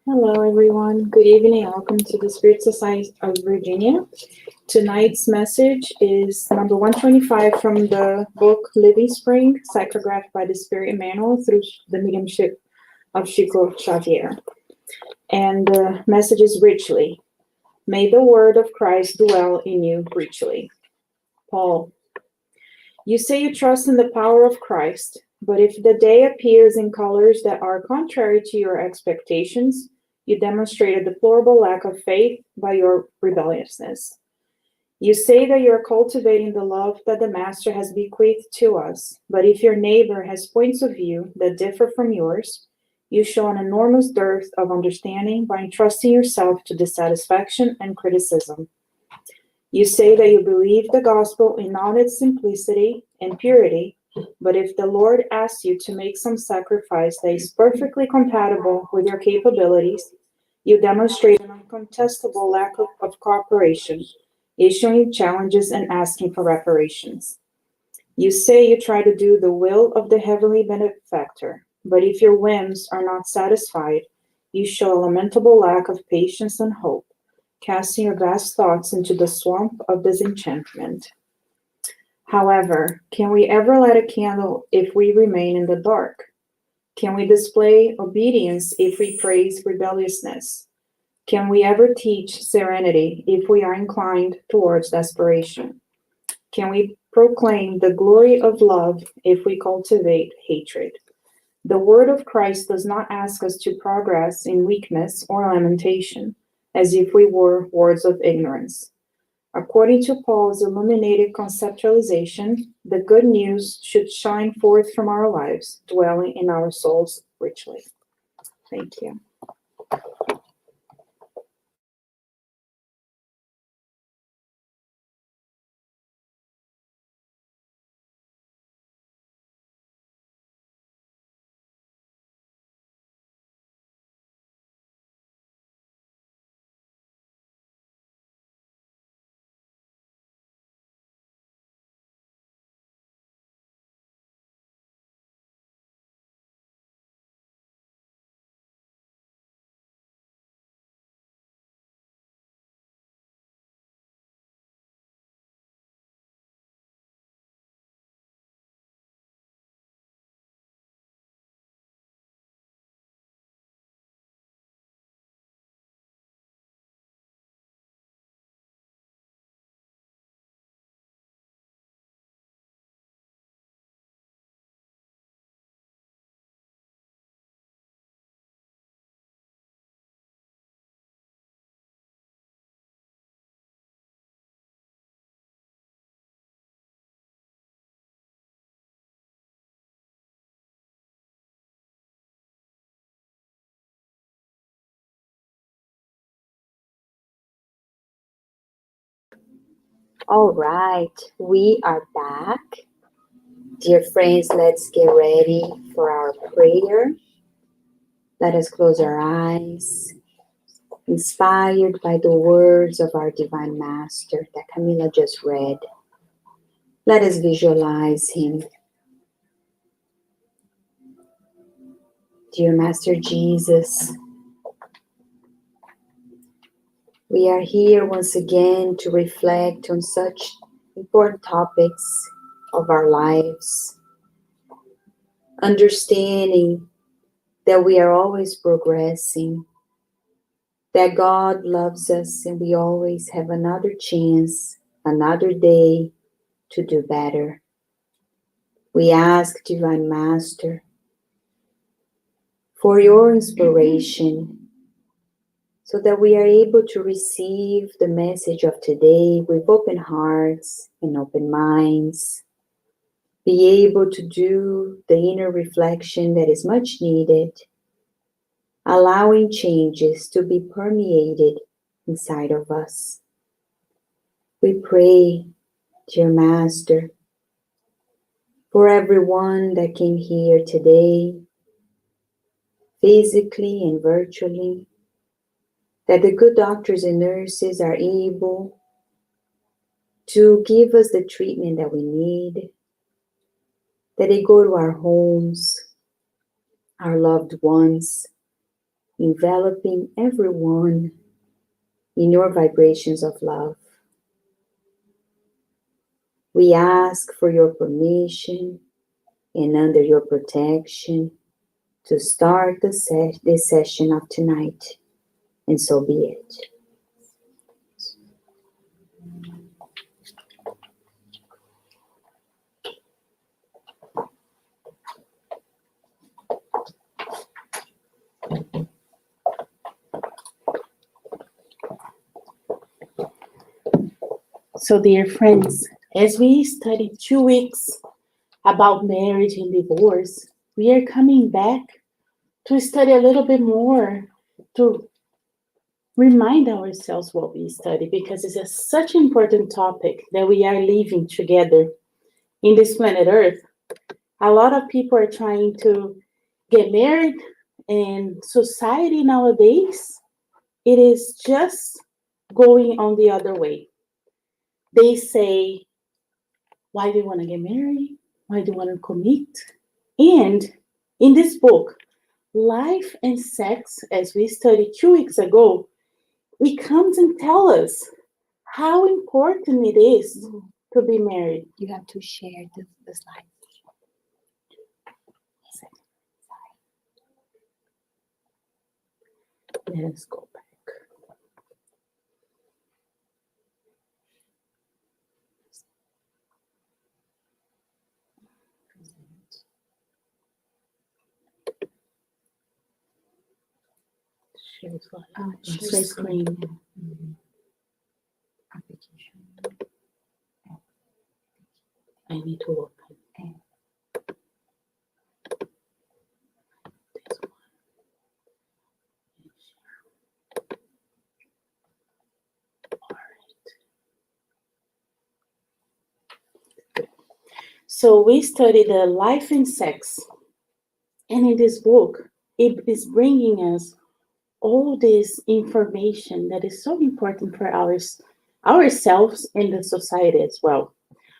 Hello, everyone. Good evening. Welcome to the Spirit Society of Virginia. Tonight's message is number 125 from the book Living Spring, psychographed by the Spirit Emmanuel through the mediumship of Chico Xavier. And the message is richly. May the word of Christ dwell in you richly. Paul, you say you trust in the power of Christ, but if the day appears in colors that are contrary to your expectations, you demonstrate a deplorable lack of faith by your rebelliousness. You say that you are cultivating the love that the Master has bequeathed to us, but if your neighbor has points of view that differ from yours, you show an enormous dearth of understanding by entrusting yourself to dissatisfaction and criticism. You say that you believe the gospel in all its simplicity and purity, but if the Lord asks you to make some sacrifice that is perfectly compatible with your capabilities, you demonstrate an uncontestable lack of cooperation, issuing challenges and asking for reparations. You say you try to do the will of the heavenly benefactor, but if your whims are not satisfied, you show a lamentable lack of patience and hope, casting your vast thoughts into the swamp of disenchantment. However, can we ever light a candle if we remain in the dark? Can we display obedience if we praise rebelliousness? Can we ever teach serenity if we are inclined towards desperation? Can we proclaim the glory of love if we cultivate hatred? The word of Christ does not ask us to progress in weakness or lamentation, as if we were words of ignorance. According to Paul's illuminated conceptualization, the good news should shine forth from our lives, dwelling in our souls richly. Thank you. All right, we are back. Dear friends, let's get ready for our prayer. Let us close our eyes, inspired by the words of our Divine Master that Camila just read. Let us visualize him. Dear Master Jesus, we are here once again to reflect on such important topics of our lives, understanding that we are always progressing, that God loves us and we always have another chance, another day to do better. We ask, Divine Master, for your inspiration so that we are able to receive the message of today with open hearts and open minds, be able to do the inner reflection that is much needed, allowing changes to be permeated inside of us. We pray, dear Master, for everyone that came here today, physically and virtually, that the good doctors and nurses are able to give us the treatment that we need, that they go to our homes, our loved ones, enveloping everyone in your vibrations of love. We ask for your permission and under your protection to start this session of tonight, and so be it. So, dear friends, as we studied 2 weeks about marriage and divorce, we are coming back to study a little bit more, to remind ourselves what we study, because such an important topic that we are living together in this planet Earth. A lot of people are trying to get married, and society nowadays, it is just going on the other way. They say, why do you want to get married? Why do you want to commit? And in this book, Life and Sex, as we studied 2 weeks ago, it comes and tells us how important it is to be married. You have to share the slide. Let us go back. Share screen. Application. I need to open. This one. All right. So we studied the life and sex, and in this book, it is bringing us all this information that is so important for ourselves and the society as well.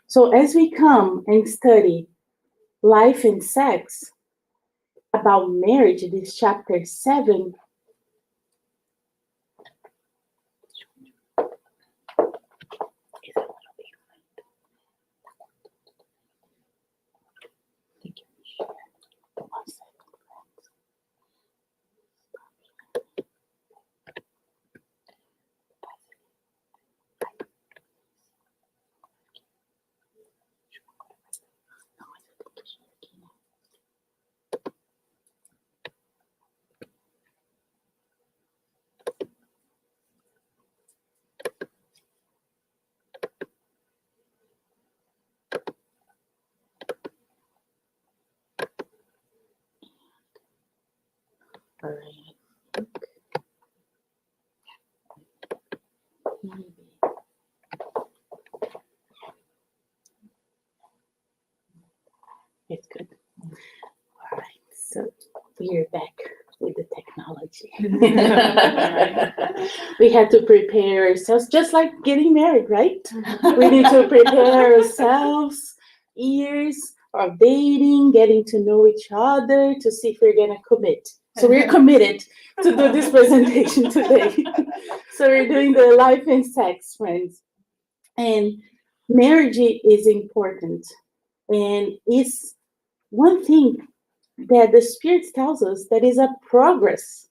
So as we come and study life and sex about marriage, this chapter 7, all right. Maybe. It's good. All right, so we are back with the technology. We had to prepare ourselves, just like getting married, right? We need to prepare ourselves, years of dating, getting to know each other to see if we're gonna commit. So we're committed to do this presentation today. So we're doing the life and sex, friends. And marriage is important. And it's one thing that the Spirit tells us that is a progress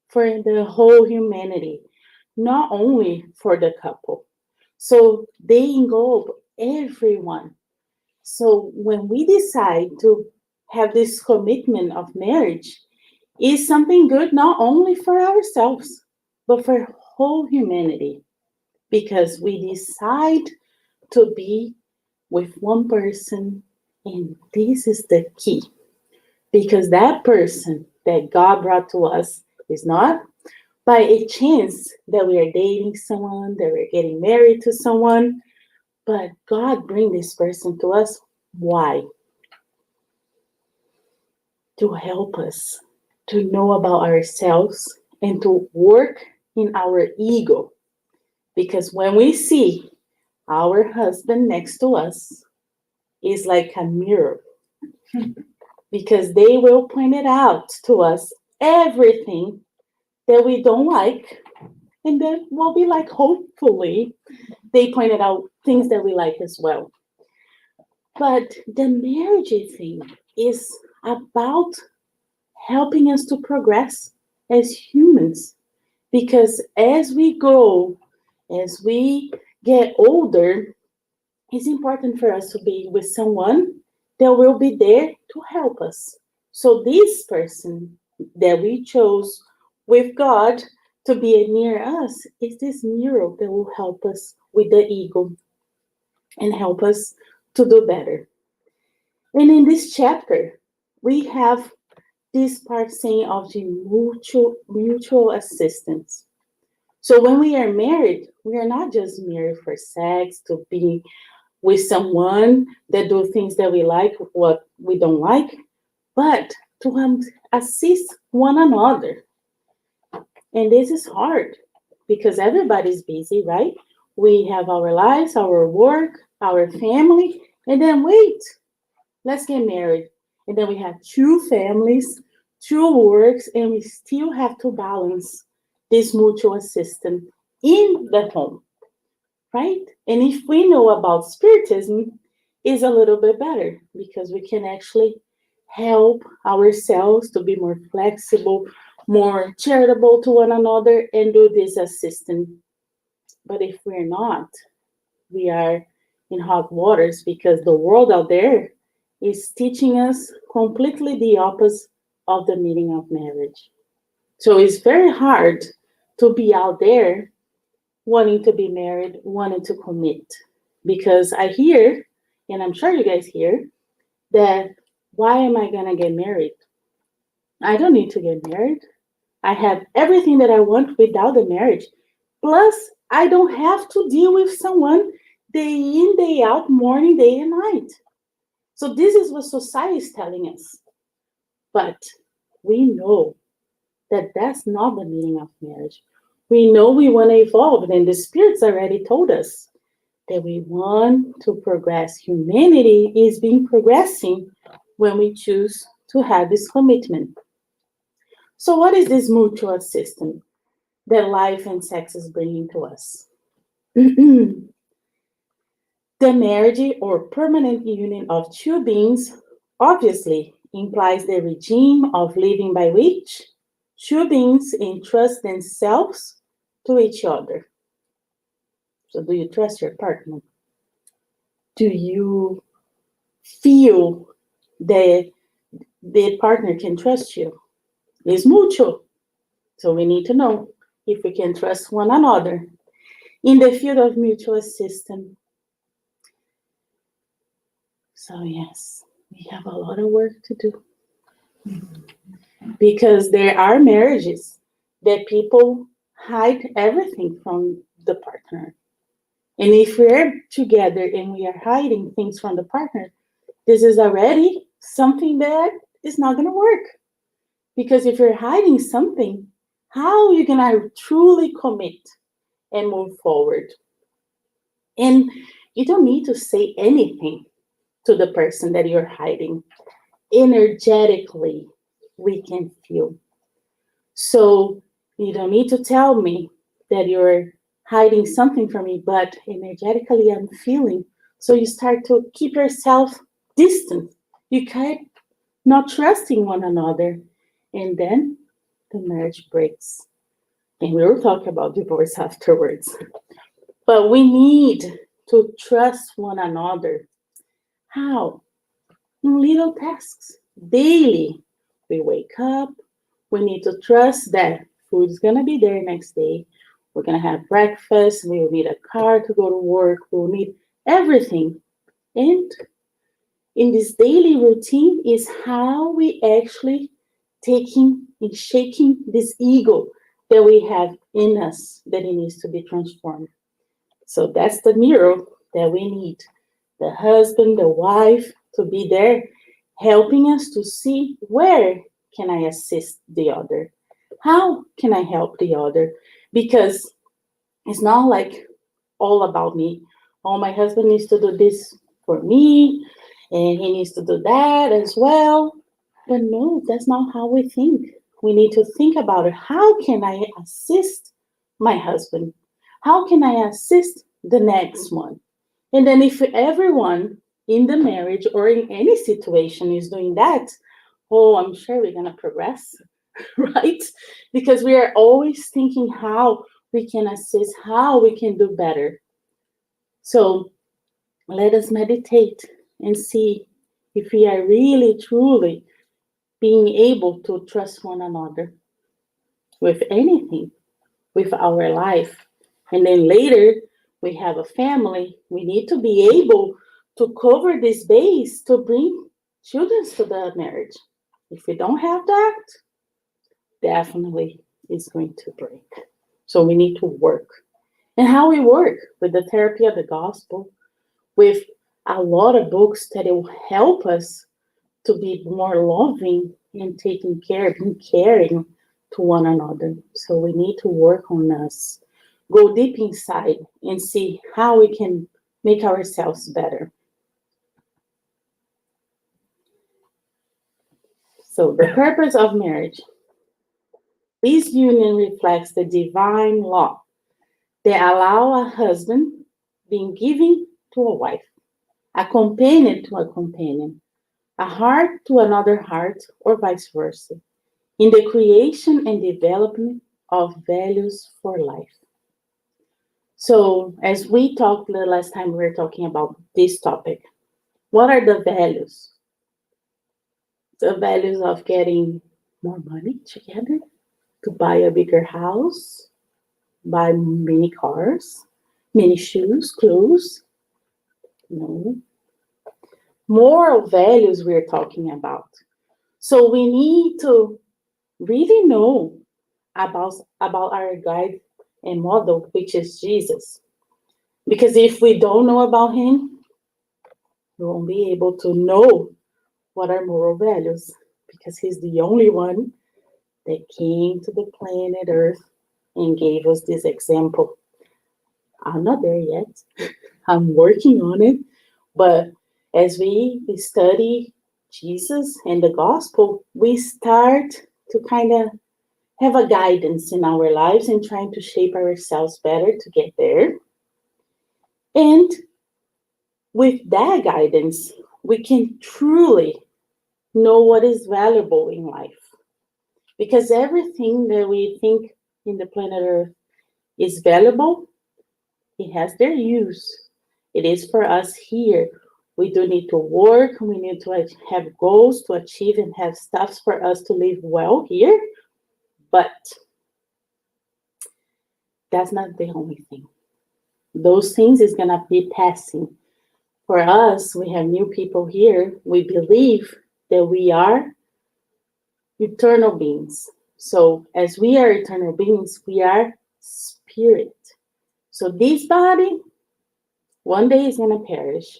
for the whole humanity, not only for the couple. So they englobe everyone. So when we decide to have this commitment of marriage, is something good not only for ourselves, but for whole humanity, because we decide to be with one person, and this is the key. Because that person that God brought to us is not by a chance that we are dating someone, that we're getting married to someone, but God bring this person to us. Why? To help us to know about ourselves and to work in our ego. Because when we see our husband next to us, it's like a mirror. because they will point it out to us everything that we don't like. And then we'll be like, hopefully, they pointed out things that we like as well. But the marriage thing is about helping us to progress as humans. Because as we grow, as we get older, it's important for us to be with someone that will be there to help us. So this person that we chose with God to be near us is this mirror that will help us with the ego and help us to do better. And in this chapter, we have this part saying of the mutual assistance. So when we are married, we are not just married for sex, to be with someone that do things that we like, what we don't like, but to assist one another. And this is hard because everybody's busy, right? We have our lives, our work, our family, and then wait, let's get married. And then we have two families, two works, and we still have to balance this mutual assistance in the home, right? And if we know about spiritism, is a little bit better because we can actually help ourselves to be more flexible, more charitable to one another, and do this assistance. But if we're not, we are in hot waters because the world out there is teaching us completely the opposite of the meaning of marriage. So it's very hard to be out there wanting to be married, wanting to commit. Because I hear, and I'm sure you guys hear, that why am I going to get married? I don't need to get married. I have everything that I want without the marriage. Plus, I don't have to deal with someone day in, day out, morning, day and night. So this is what society is telling us. But we know that that's not the meaning of marriage. We know we want to evolve, and the spirits already told us that we want to progress. Humanity is being progressing when we choose to have this commitment. So what is this mutual assistance that life and sex is bringing to us? The marriage or permanent union of two beings obviously implies the regime of living by which two beings entrust themselves to each other. So, do you trust your partner? Do you feel that the partner can trust you? It's mutual. So, we need to know if we can trust one another. In the field of mutual assistance, so yes, we have a lot of work to do. Because there are marriages that people hide everything from the partner. And if we're together and we are hiding things from the partner, this is already something that is not going to work. Because if you're hiding something, how are you going to truly commit and move forward? And you don't need to say anything to the person that you're hiding. Energetically, we can feel. So you don't need to tell me that you're hiding something from me, but energetically I'm feeling. So you start to keep yourself distant. You keep not trusting one another. And then the marriage breaks. And we will talk about divorce afterwards. But we need to trust one another. How? In little tasks. Daily. We wake up. We need to trust that food is going to be there next day. We're going to have breakfast. We will need a car to go to work. We'll need everything. And in this daily routine is how we actually taking and shaking this ego that we have in us that it needs to be transformed. So that's the mirror that we need. The husband, the wife to be there helping us to see where can I assist the other? How can I help the other? Because it's not like all about me. Oh, my husband needs to do this for me, and he needs to do that as well. But no, that's not how we think. We need to think about it. How can I assist my husband? How can I assist the next one? And then if everyone in the marriage or in any situation is doing that, oh, I'm sure we're going to progress, right? Because we are always thinking how we can assist, how we can do better. So let us meditate and see if we are really, truly being able to trust one another with anything, with our life. And then later, we have a family. We need to be able to cover this base to bring children to the marriage. If we don't have that, definitely it's going to break. So we need to work. And how we work with the therapy of the gospel, with a lot of books that will help us to be more loving and taking care and caring to one another. So we need to work on us, go deep inside and see how we can make ourselves better. So the purpose of marriage. This union reflects the divine law that allow a husband being given to a wife, a companion to a companion, a heart to another heart, or vice versa, in the creation and development of values for life. So, as we talked the last time, we were talking about this topic. What are the values? The values of getting more money together, to buy a bigger house, buy many cars, many shoes, clothes. No. Moral values we're talking about. So we need to really know about our guide and model, which is Jesus. Because if we don't know about him, we won't be able to know what are moral values. Because he's the only one that came to the planet Earth and gave us this example. I'm not there yet. I'm working on it. But as we study Jesus and the gospel, we start to kind of have a guidance in our lives and trying to shape ourselves better to get there. And with that guidance, we can truly know what is valuable in life. Because everything that we think in the planet Earth is valuable, it has their use. It is for us here. We do need to work, we need to have goals to achieve and have stuff for us to live well here. But that's not the only thing. Those things is gonna be passing. For us, we have new people here. We believe that we are eternal beings. So as we are eternal beings, we are spirit. So this body, one day is gonna perish.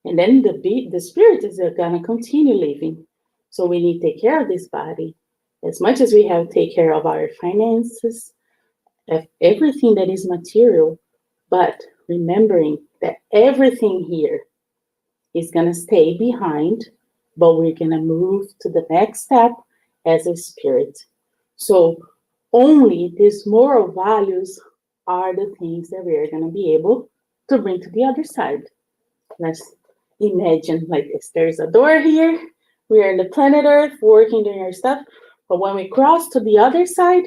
And then the spirit is gonna continue living. So we need to take care of this body as much as we have to take care of our finances, of everything that is material, but remembering that everything here is going to stay behind, but we're going to move to the next step as a spirit. So only these moral values are the things that we are going to be able to bring to the other side. Let's imagine like this. There's a door here. We are in the planet Earth working, doing our stuff. But when we cross to the other side,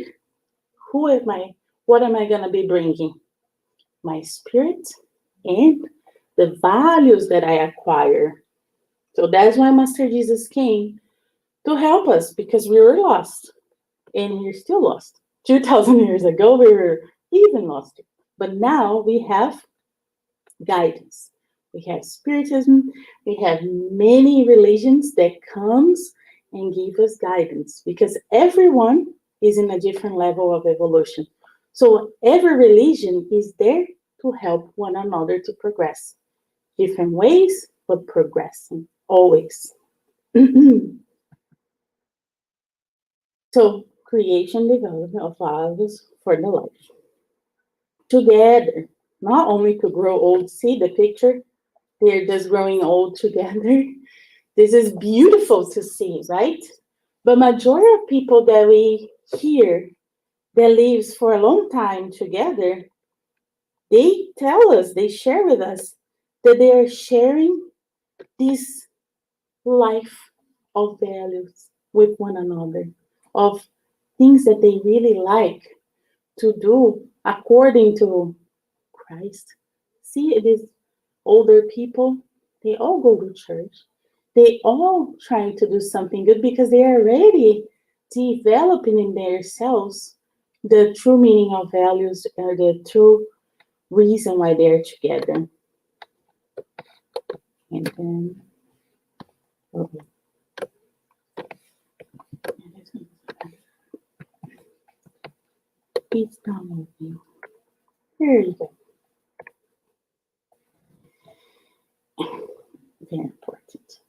who am I? What am I going to be bringing? My spirit and the values that I acquire. So that's why Master Jesus came to help us, because we were lost and we're still lost. 2,000 years ago, we were even lost. But now we have guidance. We have spiritism. We have many religions that comes and give us guidance, because everyone is in a different level of evolution. So every religion is there to help one another to progress. Different ways, but progressing always. So creation, development of values for the life. Together, not only to grow old, see the picture, they're just growing old together. This is beautiful to see, right? But majority of people that we hear that lives for a long time together, they tell us, they share with us that they are sharing this life of values with one another, of things that they really like to do according to Christ. See, it is older people, they all go to church. They all trying to do something good because they are already developing in themselves the true meaning of values or the true reason why they're together. And then, okay. It's done with you. There you go. Very important.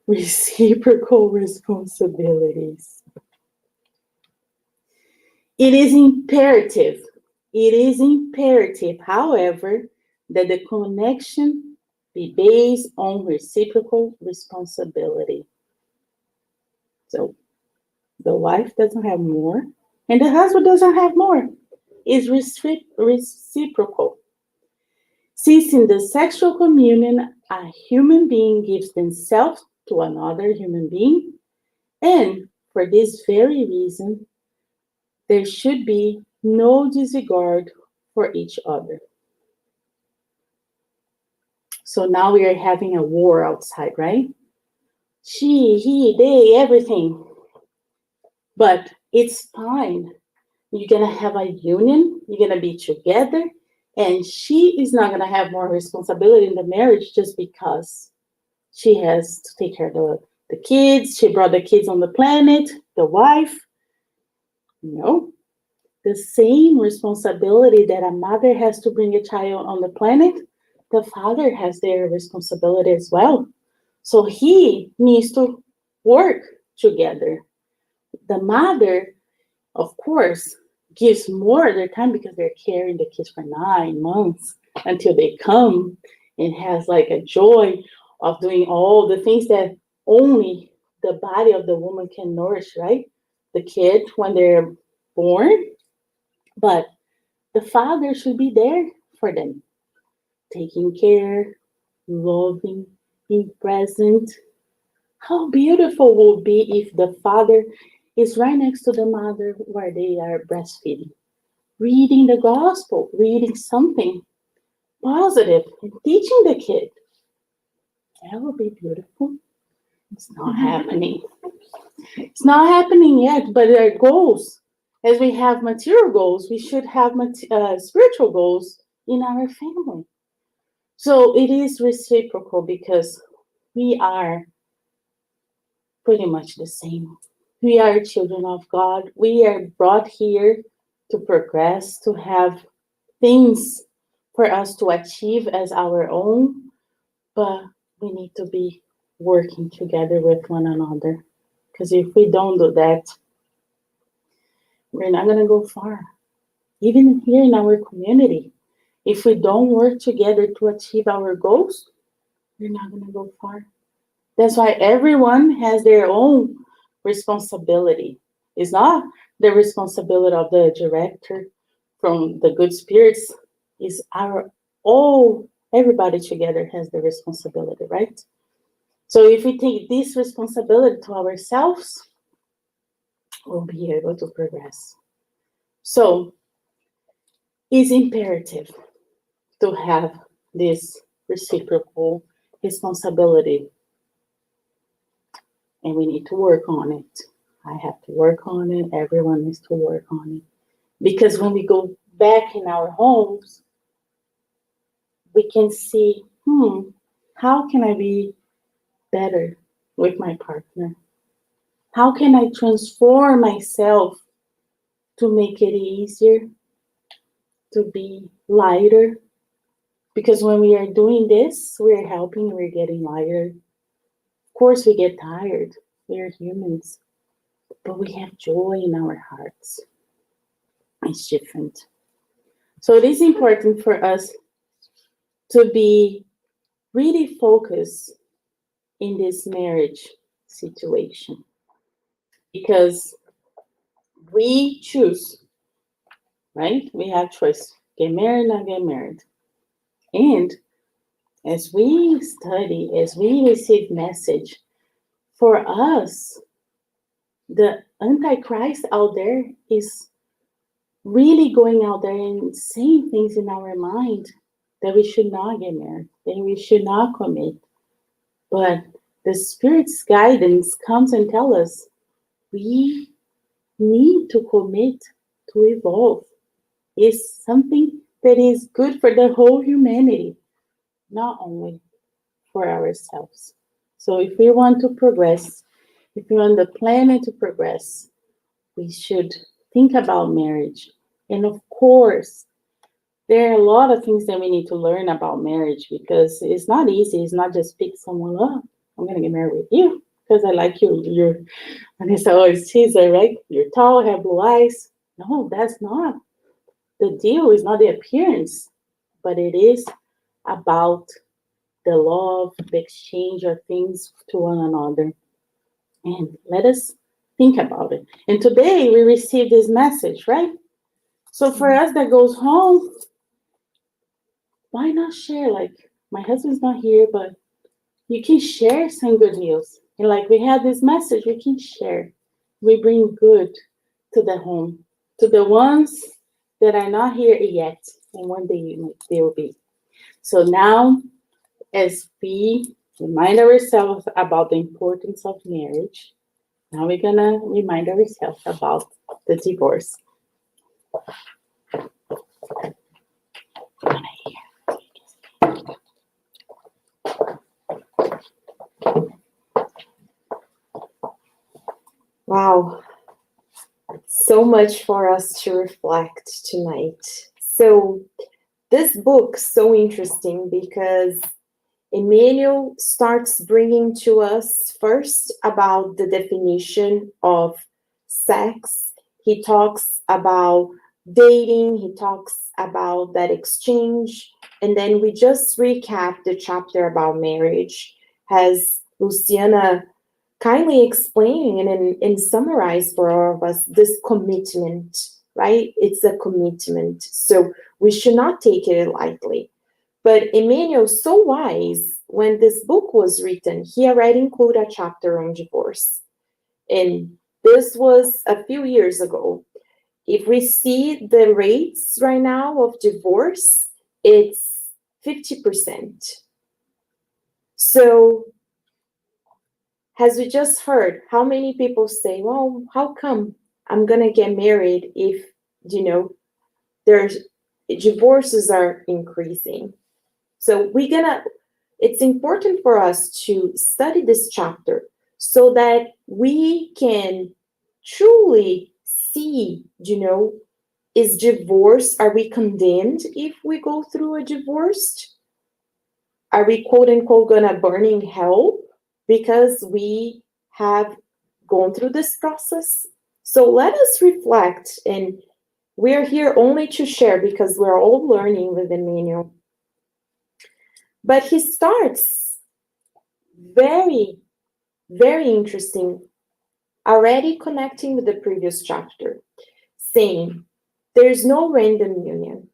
Reciprocal responsibilities. It is imperative, however, that the connection be based on reciprocal responsibility. So the wife doesn't have more, and the husband doesn't have more. It's reciprocal. Since in the sexual communion, a human being gives themselves to another human being, and for this very reason, there should be no disregard for each other. So now we are having a war outside, right? She, he, they, everything. But it's fine. You're going to have a union, you're going to be together, and she is not going to have more responsibility in the marriage just because she has to take care of the kids. She brought the kids on the planet, the wife. No. The same responsibility that a mother has to bring a child on the planet, the father has their responsibility as well. So he needs to work together. The mother, of course, gives more of their time because they're carrying the kids for 9 months until they come, and has like a joy of doing all the things that only the body of the woman can nourish, right? The kid when they're born, but the father should be there for them, taking care, loving, being present. How beautiful would be if the father is right next to the mother where they are breastfeeding, reading the gospel, reading something positive, and teaching the kid. That would be beautiful. It's not happening. It's not happening yet, but our goals, as we have material goals, we should have spiritual goals in our family. So it is reciprocal because we are pretty much the same. We are children of God. We are brought here to progress, to have things for us to achieve as our own, but we need to be working together with one another. Because if we don't do that, we're not going to go far. Even here in our community, if we don't work together to achieve our goals, we're not going to go far. That's why everyone has their own responsibility. It's not the responsibility of the director from the good spirits. It's our all, everybody together has the responsibility, right? So if we take this responsibility to ourselves, we'll be able to progress. So it's imperative to have this reciprocal responsibility, and we need to work on it. I have to work on it. Everyone needs to work on it. Because when we go back in our homes, we can see, how can I be better with my partner? How can I transform myself to make it easier, to be lighter? Because when we are doing this, we're helping, we're getting lighter. Of course, we get tired. We're humans. But we have joy in our hearts. It's different. So it is important for us to be really focused in this marriage situation, because we choose, right? We have choice: get married, not get married. And as we study, as we receive message, for us, the Antichrist out there is really going out there and saying things in our mind that we should not get married, that we should not commit. But the Spirit's guidance comes and tell us we need to commit to evolve. It's something that is good for the whole humanity, not only for ourselves. So if we want to progress, if we want the planet to progress, we should think about marriage. And of course, there are a lot of things that we need to learn about marriage, because it's not easy. It's not just pick someone up. I'm gonna get married with you because I like you. You're, and it's always teaser, right? You're tall, have blue eyes. No, that's not the deal. Is not the appearance, but it is about the love, the exchange of things to one another. And let us think about it. And today we received this message, right? So for us that goes home, why not share? Like, my husband's not here, but you can share some good news. And like we had this message, we can share. We bring good to the home, to the ones that are not here yet, and one day they will be. So now, as we remind ourselves about the importance of marriage, now we're gonna remind ourselves about the divorce. Wow, so much for us to reflect tonight. So, this book so interesting because Emmanuel starts bringing to us first about the definition of sex. He talks about dating, he talks about that exchange, and then we just recap the chapter about marriage, as Luciana kindly explain and summarize for all of us this commitment, right? It's a commitment. So we should not take it lightly. But Emmanuel, so wise, when this book was written, he already included a chapter on divorce. And this was a few years ago. If we see the rates right now of divorce, it's 50%. So as we just heard, how many people say, well, how come I'm going to get married if, there's divorces are increasing? So it's important for us to study this chapter so that we can truly see, is divorce, are we condemned if we go through a divorce? Are we quote unquote gonna burn in hell because we have gone through this process? So let us reflect, and we're here only to share because we're all learning with Emmanuel. But he starts very, very interesting, already connecting with the previous chapter, saying there's no random union.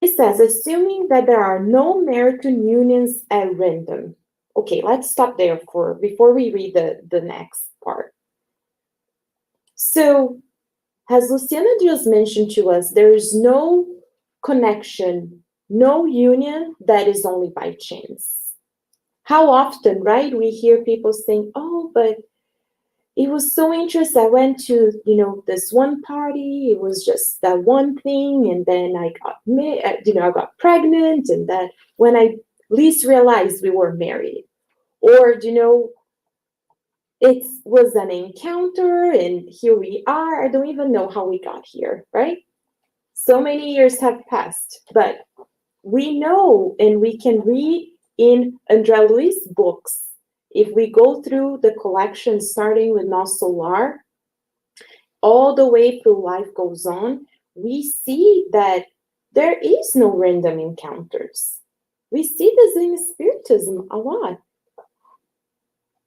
He says, assuming that there are no marital unions at random. Okay, let's stop there before we read the next part. So, as Luciana just mentioned to us, there is no connection, no union that is only by chance. How often, right, we hear people saying, oh, but it was so interesting. I went to, this one party. It was just that one thing. And then I got pregnant. And then when I least realized we were married. Or, it was an encounter and here we are. I don't even know how we got here, right? So many years have passed. But we know and we can read in André Luiz's books. If we go through the collection, starting with No Solar, all the way through Life Goes On, we see that there is no random encounters. We see this in Spiritism a lot.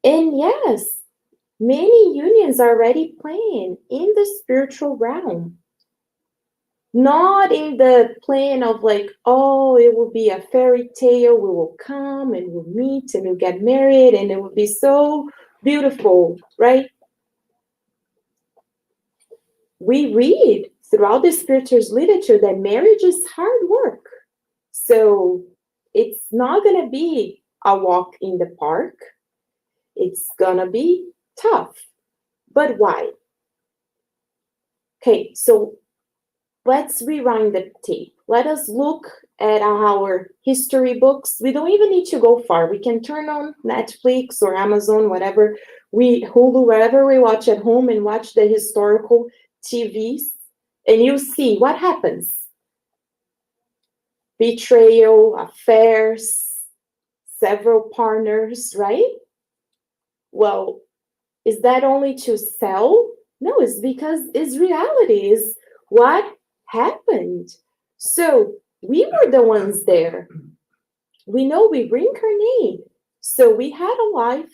And yes, many unions are already playing in the spiritual realm. Not in the plane of like, oh, it will be a fairy tale, we will come and we'll meet and we'll get married and it will be so beautiful, right? We read throughout the spiritual literature that marriage is hard work. So it's not going to be a walk in the park. It's going to be tough. But why? Okay, so let's rewind the tape. Let us look at our history books. We don't even need to go far. We can turn on Netflix or Amazon, whatever, Hulu, wherever we watch at home and watch the historical TVs, and you see what happens. Betrayal, affairs, several partners, right? Well, is that only to sell? No, it's because it's reality, is what happened. So we were the ones there. We know we reincarnate. So we had a life.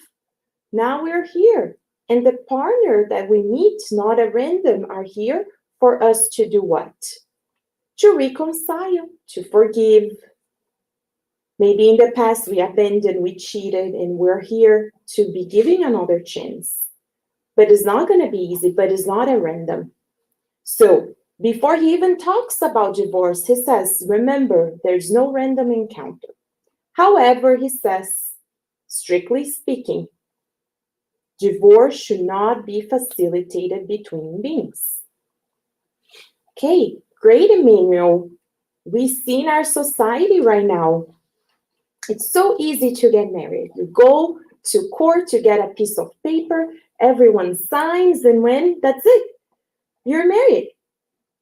Now we're here. And the partner that we meet, not a random, are here for us to do what? To reconcile, to forgive. Maybe in the past we abandoned, we cheated, and we're here to be giving another chance. But it's not going to be easy, but it's not a random. So before he even talks about divorce, he says, remember, there's no random encounter. However, he says, strictly speaking, divorce should not be facilitated between beings. Okay, great, Emmanuel. We see in our society right now, it's so easy to get married. You go to court to get a piece of paper, everyone signs, and when that's it, you're married.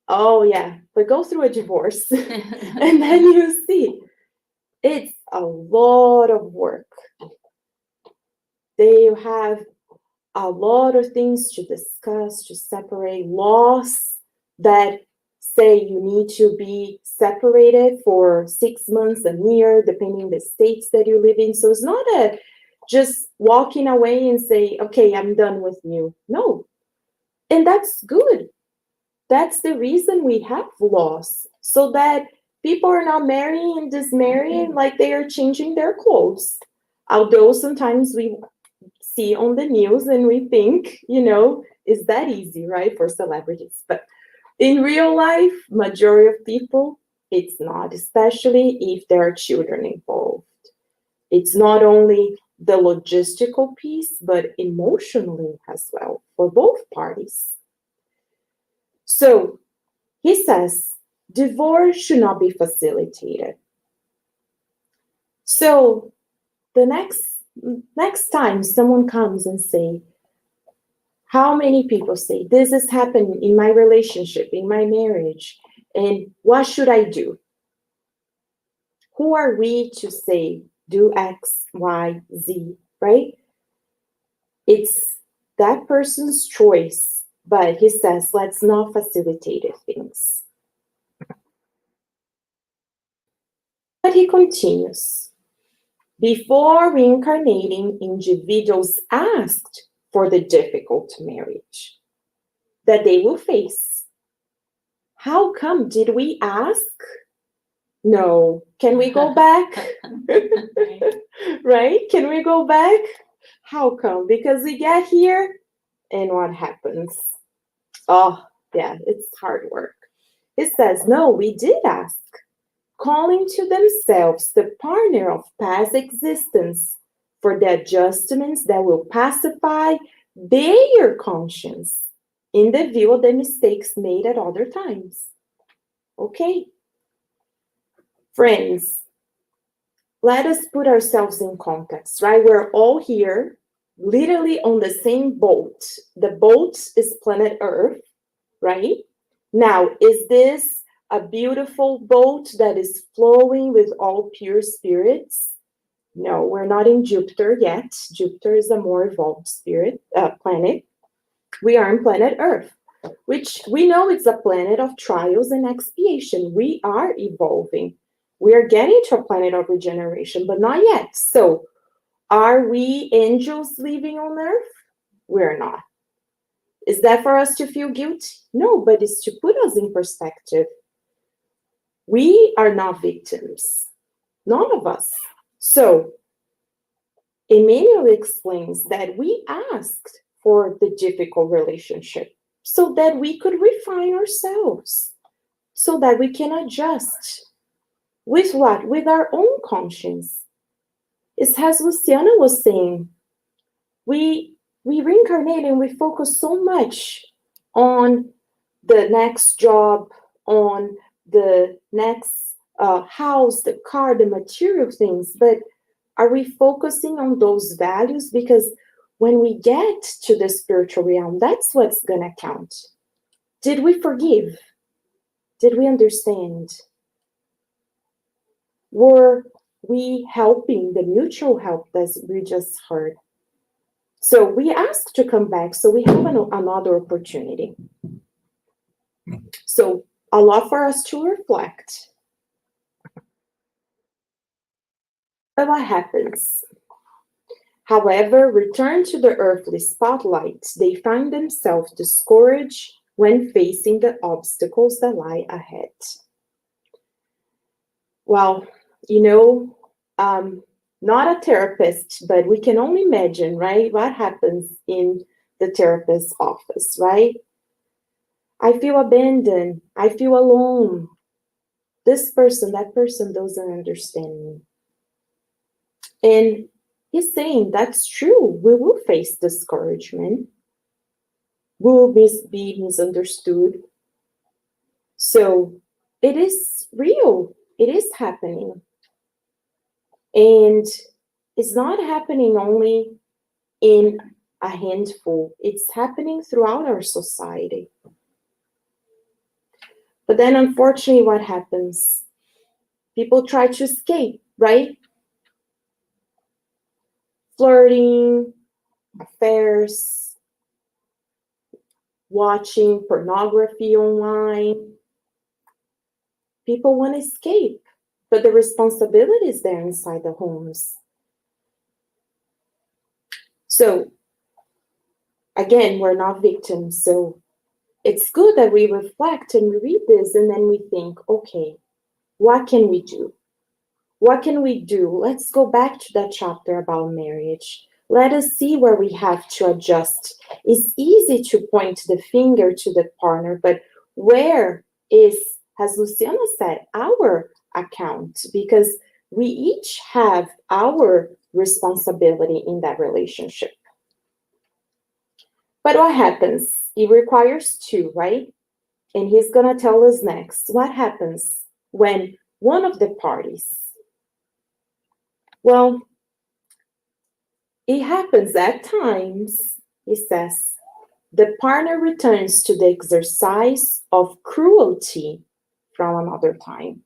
Oh yeah, but go through a divorce and then you see it's a lot of work. They have a lot of things to discuss, to separate, laws that say you need to be separated for 6 months, a year, depending the states that you live in. So it's not a just walking away and say, okay, I'm done with you. No. And that's good. That's the reason we have laws, so that people are not marrying and dismarrying like they are changing their clothes. Although sometimes we see on the news and we think, is that easy, right, for celebrities? But in real life, majority of people, it's not, especially if there are children involved. It's not only the logistical piece, but emotionally as well for both parties. So he says, divorce should not be facilitated. So the next time someone comes and say, how many people say, this has happened in my relationship, in my marriage, and what should I do? Who are we to say, do X, Y, Z, right? It's that person's choice, but he says, let's not facilitate things. But he continues. Before reincarnating, individuals asked for the difficult marriage that they will face. How come? Did we ask? No. Can we go back? Right? Can we go back? How come? Because we get here and what happens? Oh, yeah, it's hard work. It says, no, we did ask. Calling to themselves the partner of past existence for the adjustments that will pacify their conscience in the view of the mistakes made at other times. Okay? Friends, let us put ourselves in context, right? We're all here, literally on the same boat. The boat is planet Earth, right? Now, is this a beautiful boat that is flowing with all pure spirits? No, we're not in Jupiter yet. Jupiter is a more evolved planet. We are in planet Earth, which we know it's a planet of trials and expiation. We are evolving. We are getting to a planet of regeneration, but not yet. So, are we angels living on earth? We're not. Is that for us to feel guilty? No, but it's to put us in perspective. We are not victims. None of us. So, Emmanuel explains that we asked for the difficult relationship so that we could refine ourselves, so that we can adjust. With what? With our own conscience. It's as Luciana was saying, we reincarnate and we focus so much on the next job, on the next house, the car, the material things, but are we focusing on those values? Because when we get to the spiritual realm, that's what's going to count. Did we forgive? Did we understand? Were we helping the mutual help that we just heard? So we ask to come back, so we have another opportunity. So a lot for us to reflect. But what happens? However, return to the earthly spotlight, they find themselves discouraged when facing the obstacles that lie ahead. Well, not a therapist, but we can only imagine, right? What happens in the therapist's office, right? I feel abandoned. I feel alone. This person, that person doesn't understand me. And he's saying that's true. We will face discouragement. We will be misunderstood. So it is real. It is happening. And it's not happening only in a handful. It's happening throughout our society. But then unfortunately, what happens? People try to escape, right? Flirting, affairs, watching pornography online. People want to escape, but the responsibility is there inside the homes. So, again, we're not victims. So, it's good that we reflect and we read this and then we think, okay, what can we do? What can we do? Let's go back to that chapter about marriage. Let us see where we have to adjust. It's easy to point the finger to the partner, but where is, as Luciana said, our account? Because we each have our responsibility in that relationship. But what happens? It requires two, right? And he's going to tell us next what happens when one of the parties, well, it happens at times, he says, the partner returns to the exercise of cruelty from another time,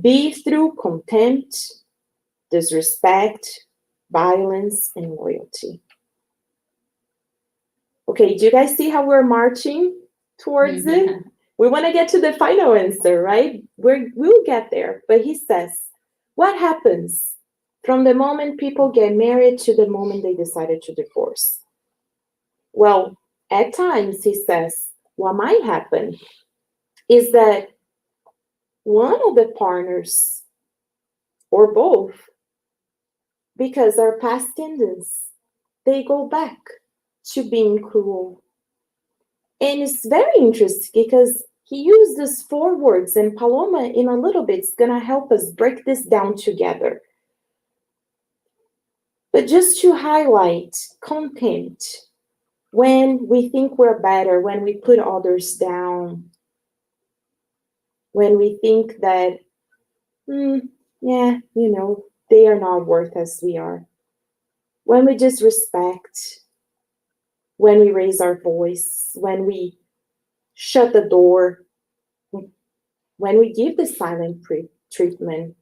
be through contempt, disrespect, violence, and loyalty. Okay, do you guys see how we're marching towards it? We want to get to the final answer, right? We'll get there. But he says, what happens from the moment people get married to the moment they decided to divorce? Well, at times, he says, what might happen is that one of the partners, or both, because our past tendencies, they go back to being cruel. And it's very interesting because he used these 4 words, and Paloma, in a little bit, is going to help us break this down together. But just to highlight contempt, when we think we're better, when we put others down, when we think that, they are not worth as we are. When we disrespect, when we raise our voice, when we shut the door, when we give the silent treatment,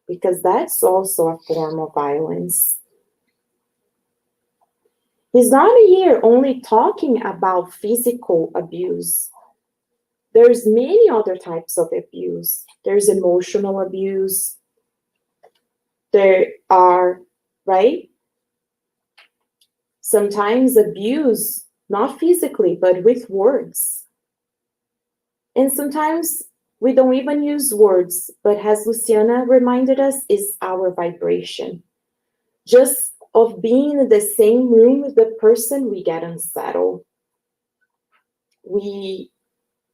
because that's also a form of violence. He's not here only talking about physical abuse. There's many other types of abuse. There's emotional abuse. There are, right? Sometimes abuse, not physically, but with words. And sometimes we don't even use words, but as Luciana reminded us, is our vibration. Just of being in the same room with the person, we get unsettled.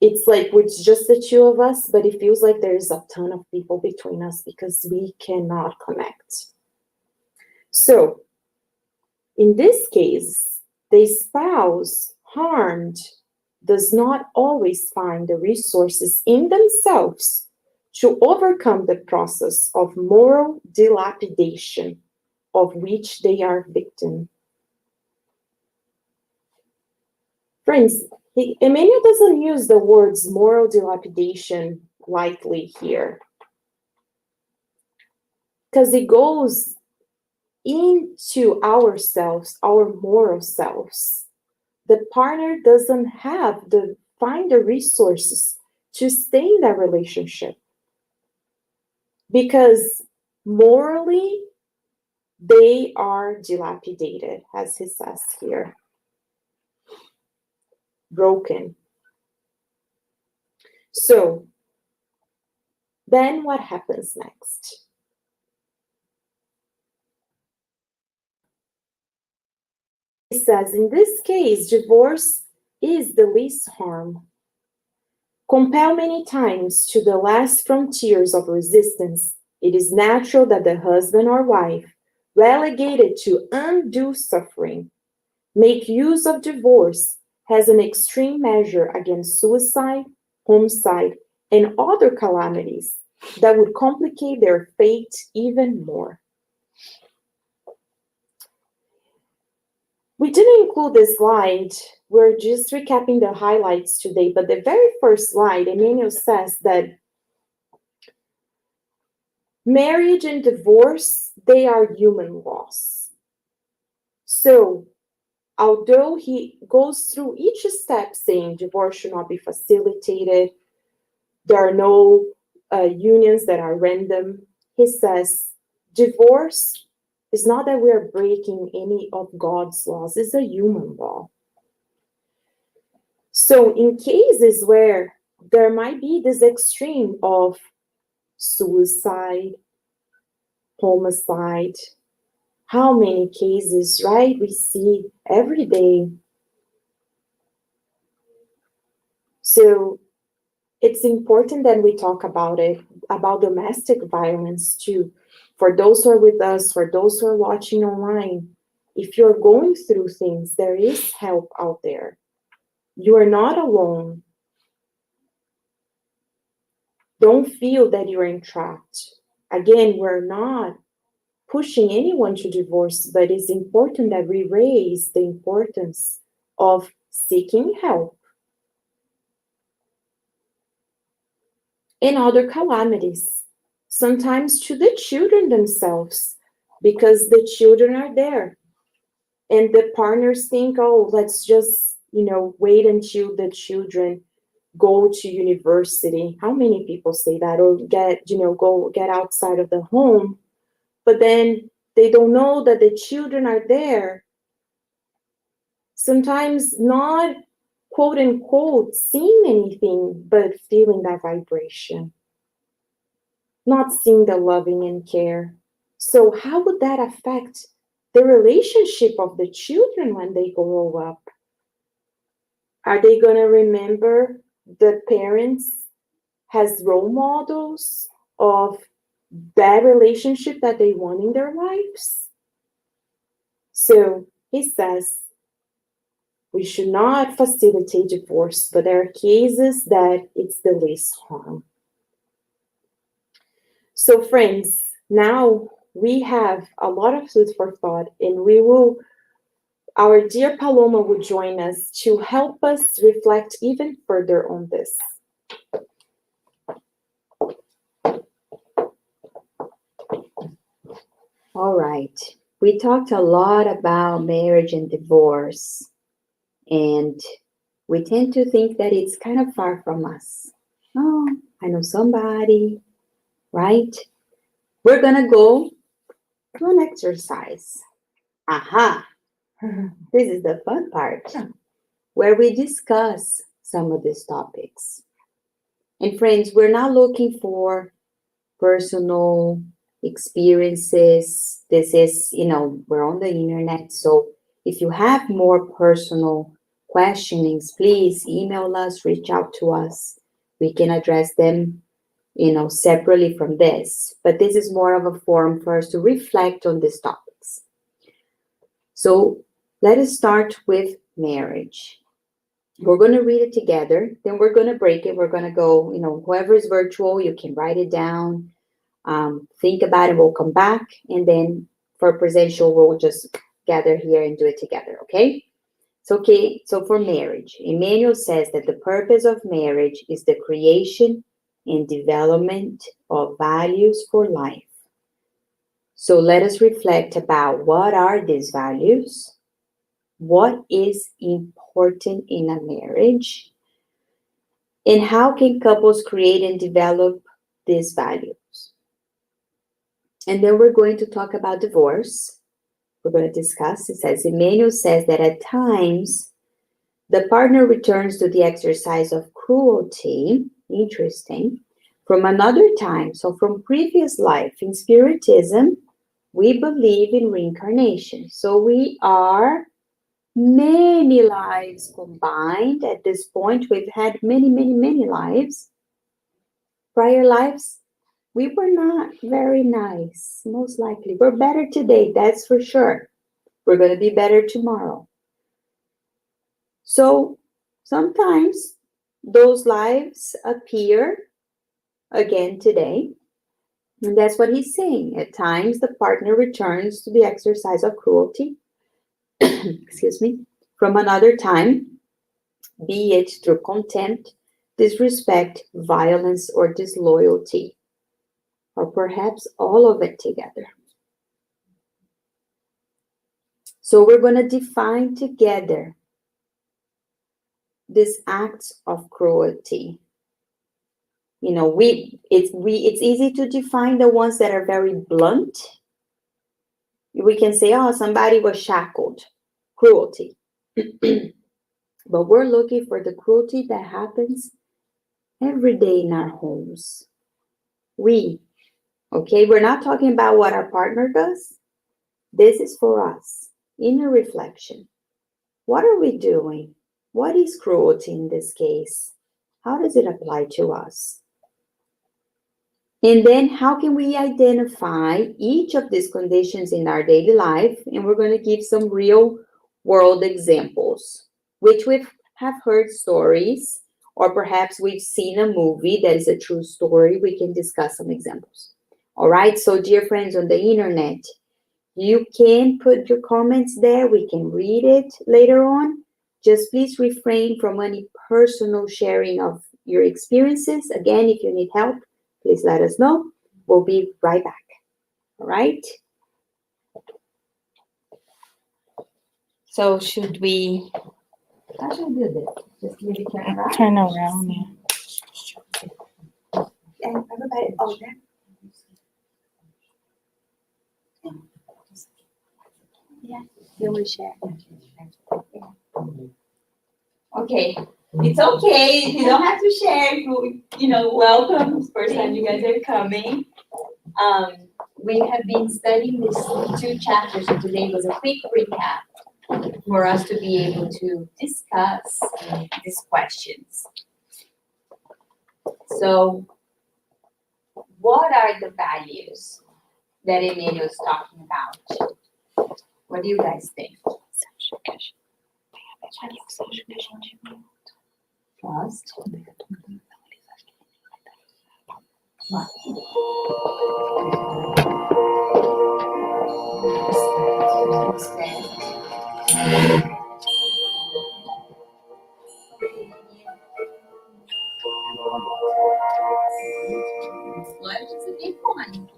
It's like it's just the two of us, but it feels like there's a ton of people between us because we cannot connect. So, in this case, the spouse harmed does not always find the resources in themselves to overcome the process of moral dilapidation of which they are victim. Friends, Emmanuel doesn't use the words moral dilapidation lightly here, because it goes into ourselves, our moral selves. The partner doesn't find the resources to stay in that relationship because morally they are dilapidated, as he says here, broken. So then what happens next? He says, in this case, divorce is the least harm. Compel many times to the last frontiers of resistance, it is natural that the husband or wife, relegated to undue suffering, make use of divorce as an extreme measure against suicide, homicide, and other calamities that would complicate their fate even more. We didn't include this slide. We're just recapping the highlights today, but the very first slide, Emmanuel says that marriage and divorce, they are human laws. So, although he goes through each step saying divorce should not be facilitated, there are no unions that are random, he says divorce is not that we are breaking any of God's laws, it's a human law. So in cases where there might be this extreme of suicide, homicide, how many cases, right, we see every day. So it's important that we talk about it, about domestic violence too. For those who are with us, for those who are watching online, if you're going through things, there is help out there. You are not alone. Don't feel that you're entrapped. Again, we're not pushing anyone to divorce, but it's important that we raise the importance of seeking help in other calamities, sometimes to the children themselves, because the children are there. And the partners think, oh, let's just, wait until the children go to university. How many people say that? Or get outside of the home. But then they don't know that the children are there. Sometimes not, quote unquote, seeing anything, but feeling that vibration. Not seeing the loving and care. So how would that affect the relationship of the children when they grow up? Are they going to remember the parents as role models of that relationship that they want in their lives? So he says, we should not facilitate divorce, but there are cases that it's the least harm. So friends, now we have a lot of food for thought, and our dear Paloma will join us to help us reflect even further on this. All right. We talked a lot about marriage and divorce. And we tend to think that it's kind of far from us. Oh, I know somebody, right? We're gonna go to an exercise. Aha! This is the fun part where we discuss some of these topics. And friends, we're not looking for personal experiences. This is, we're on the internet. So if you have more personal questionings, please email us, reach out to us. We can address them, separately from this. But this is more of a forum for us to reflect on these topics. So let us start with marriage. We're going to read it together, then we're going to break it. We're going to go, whoever is virtual, you can write it down, think about it, we'll come back. And then for presential, we'll just gather here and do it together, okay? So for marriage, Emmanuel says that the purpose of marriage is the creation and development of values for life. So let us reflect about what are these values, what is important in a marriage, and how can couples create and develop these values. And then we're going to talk about divorce. We're going to discuss, it says, Emmanuel says that at times, the partner returns to the exercise of cruelty, interesting, from another time. So from previous life, in Spiritism, we believe in reincarnation. So we are many lives combined. At this point, we've had many, many, many lives. Prior lives, we were not very nice, most likely. We're better today, that's for sure. We're going to be better tomorrow. So sometimes those lives appear again today. And that's what he's saying. At times, the partner returns to the exercise of cruelty, excuse me, from another time, be it through contempt, disrespect, violence, or disloyalty, or perhaps all of it together. So we're going to define together these acts of cruelty. It's easy to define the ones that are very blunt. We can say, oh, somebody was shackled, cruelty. But we're looking for the cruelty that happens every day in our homes. We're not talking about what our partner does. This is for us, inner reflection. What are we doing? What is cruelty in this case? How does it apply to us? And then how can we identify each of these conditions in our daily life? And we're going to give some real world examples, which we have heard stories, or perhaps we've seen a movie that is a true story. We can discuss some examples. All right. So dear friends on the internet, you can put your comments there. We can read it later on. Just please refrain from any personal sharing of your experiences. Again, if you need help, please let us know. We'll be right back. All right. So should we? How should we do this? Just leave it turn around. Turn around, yeah. And everybody, oh, there. Yeah, you will share. Okay, it's okay. You don't have to share. Welcome. It's the first time you guys are coming. We have been studying these 2 chapters, so today was a quick recap for us to be able to discuss these questions. So, what are the values that Emmanuel is talking about? What do you guys think? Trust. What? Respect. What is a big one?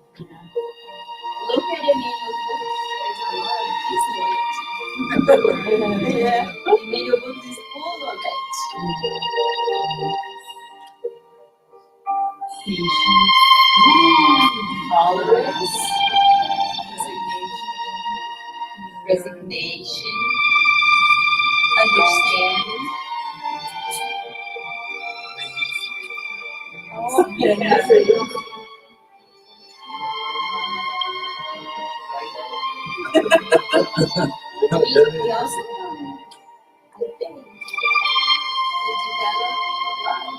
Look at Emmanuel's books. There's a lot of this in it. Yeah. Emmanuel's books is full of it. patience, tolerance, resignation, understanding. We also come, I think, to develop love.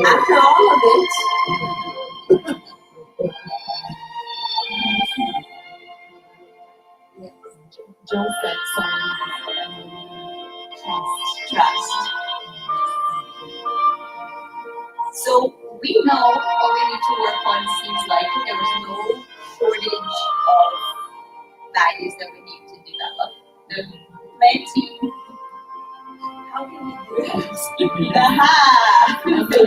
After all of it, John said trust. So we know what we need to work on. Seems like there was no shortage of values that we need to develop. There's plenty. How can we do it? How can we do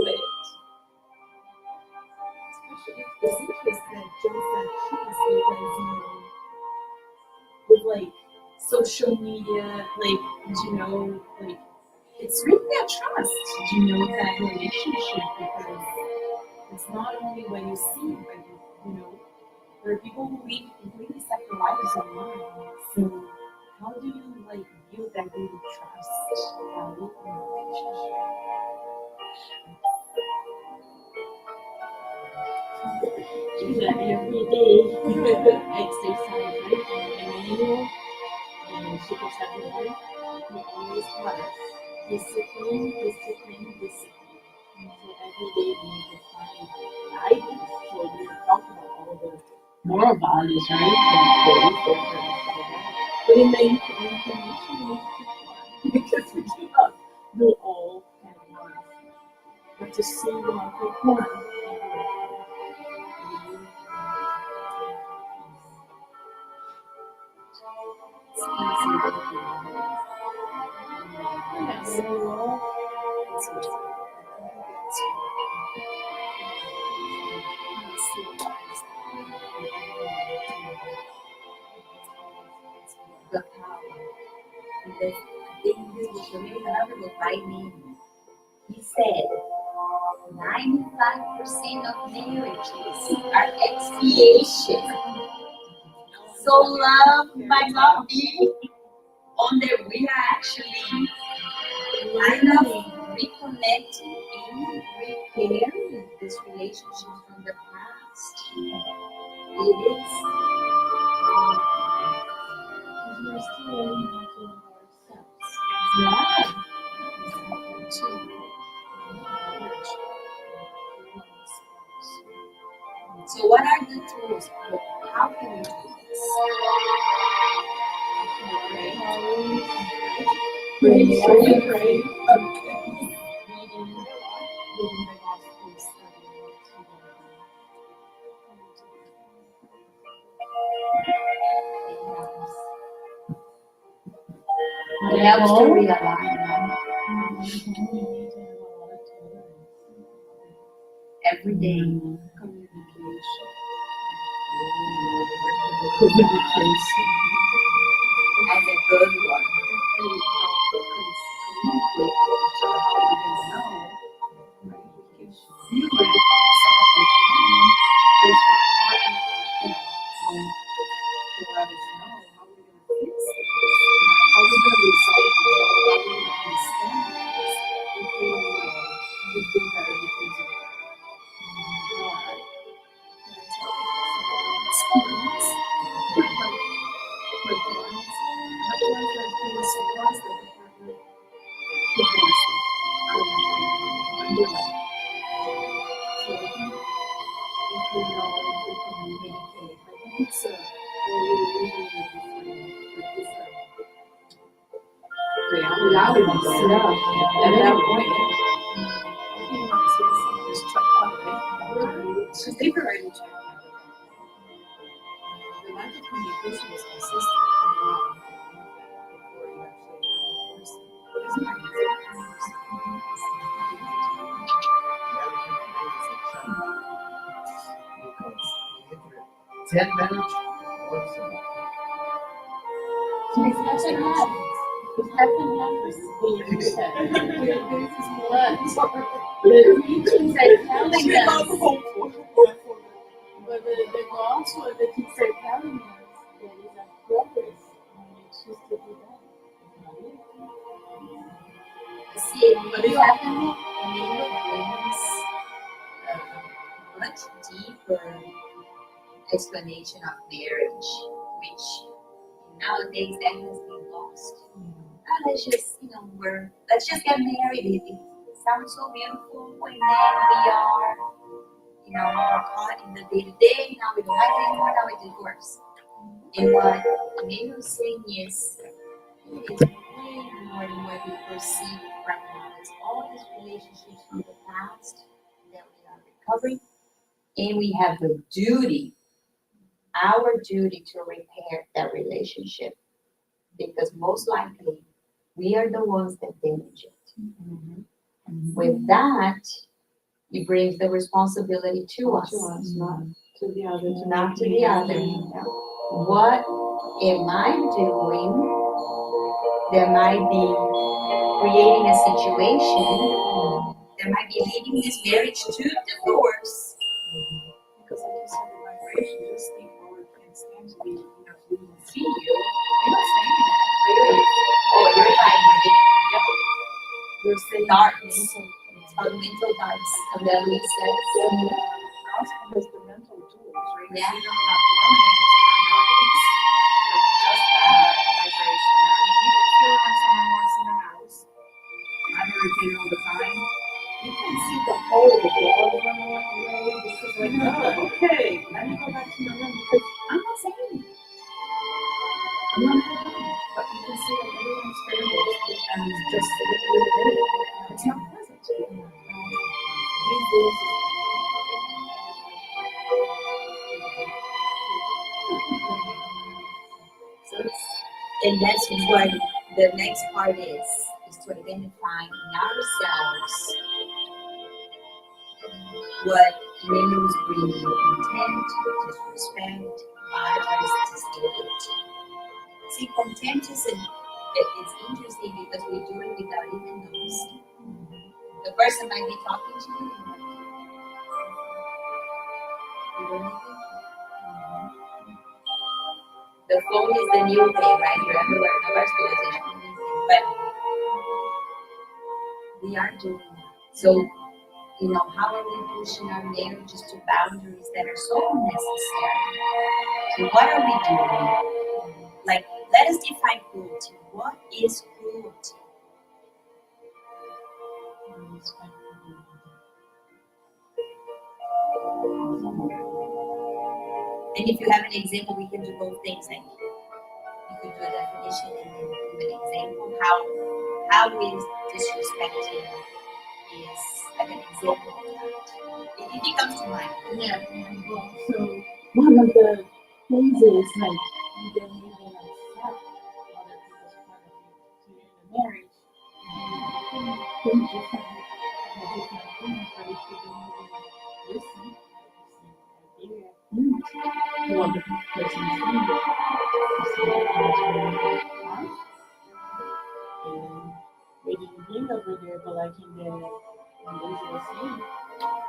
it? it's interesting that John said trust because, with like social media, like it's really a trust, that relationship because it's not only what you see, but there are people who live completely separate lives online. So how do you build that really trust in a relationship? Every day exercise, right? Emmanuel and Chico Xavier, he always taught us discipline, discipline, discipline. So every day we need to find guidance. So we were talking about all the moral values, right? But in the information we need to pick one because we cannot do all at once. But to see one, pick one. It's easy to do. Yes. It's easy. The power. Because I think this dictionary another book by name. He said 95% of marriages are expiation. So love might not be on there. We are actually kind of reconnecting and repairing this relationship from the past. It is. We're still learning how to love ourselves. Yeah. So what are the tools? How can we do this? Pray. Reading the gospel, studying It helps to realign every day. Communication. As a good one. Allowing yourself at that point. Because they were already checked out. The lack of communication is consistent. Before you actually have a person. 10 minutes. So it's not so hard. It's half and half versus what you said. But the teachings are telling us, but the also the teachings are telling us there is a progress when we choose to do that. See, But it's you happening. Emmanuel brings a much deeper explanation of marriage, which nowadays that has been lost. Let's just, let's just get married. It sounds so beautiful, and then we are, we're caught in the day to day. Now we don't like it anymore. Now we divorce. And what Emmanuel's saying is, it is way more than what we perceive right now. It's all these relationships from the past that we are recovering, and we have the duty, our duty, to repair that relationship, because most likely we are the ones that damage it. With that, it brings the responsibility to us, not to the other. not to the other. What am I doing that might be creating a situation that might be leading this marriage to divorce? Because like you said, the vibration, just think forward and stand to be, we can see you. You're not saying that. Oh, you're vibrating. You're saying Darts. Mental darts. And then we said, also has the mental tools, right? Yeah. We don't have learning nowadays, but just that vibration. Now, you feel when someone walks in the house, I'm irritated all the time. You can see the whole dog running up, this is like, oh, okay, let me go back to my room because I'm not saying it. I'm not mad at them, but you can see that everyone's favorite and it's just a little bit. It's not pleasant. These days, so and that's what the next part is to identify in ourselves what Emmanuel is bringing: contempt, disrespect, violence, disability. See, contempt it's interesting because we do it without even noticing. The person might be talking to you, you don't even. The phone is the new thing, right? You're everywhere, nobody's paying attention. But we are doing that. So, how are we pushing our marriages to boundaries that are so unnecessary? So what are we doing? Like, let us define cruelty. What is cruelty? And if you have an example, we can do both things. Like, you could do a definition and then give an example. How is disrespecting is like an example of that. If it comes to mind. yeah, well, so one of the things is like you don't even accept other people's point of view. So you're in a marriage and you think differently, have different opinions, but if you don't even listen, what the person is saying, you see that it's very hard. And we didn't bring over there, but like in the Malaysia was saying,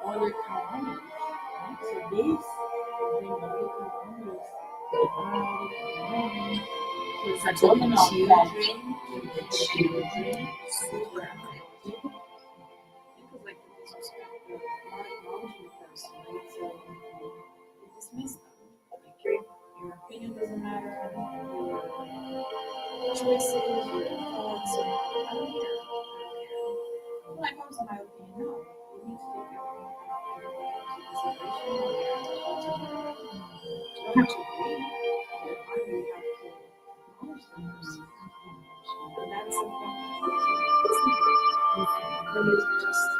other communities, right? So this will bring other communities, the it's a To the domino effect. children, super Because like the disrespect, not acknowledging the person, right? So you dismiss them. Like your opinion doesn't matter, your choices, your thoughts, so I don't care. Well, I comes to my opinion, no. You need to take everything into consideration. You don't have to agree, but I really have to acknowledge the person. And that's something that is just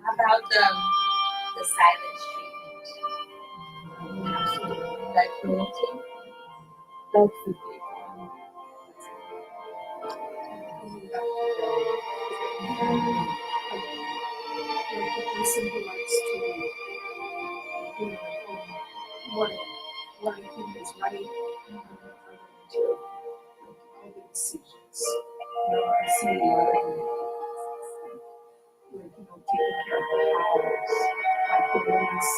How about the silence treatment? Like cruelty? that's the big one. Like the person who likes to, what I think is right, to decisions. I see a lot of like, taking care of the house, like the woman's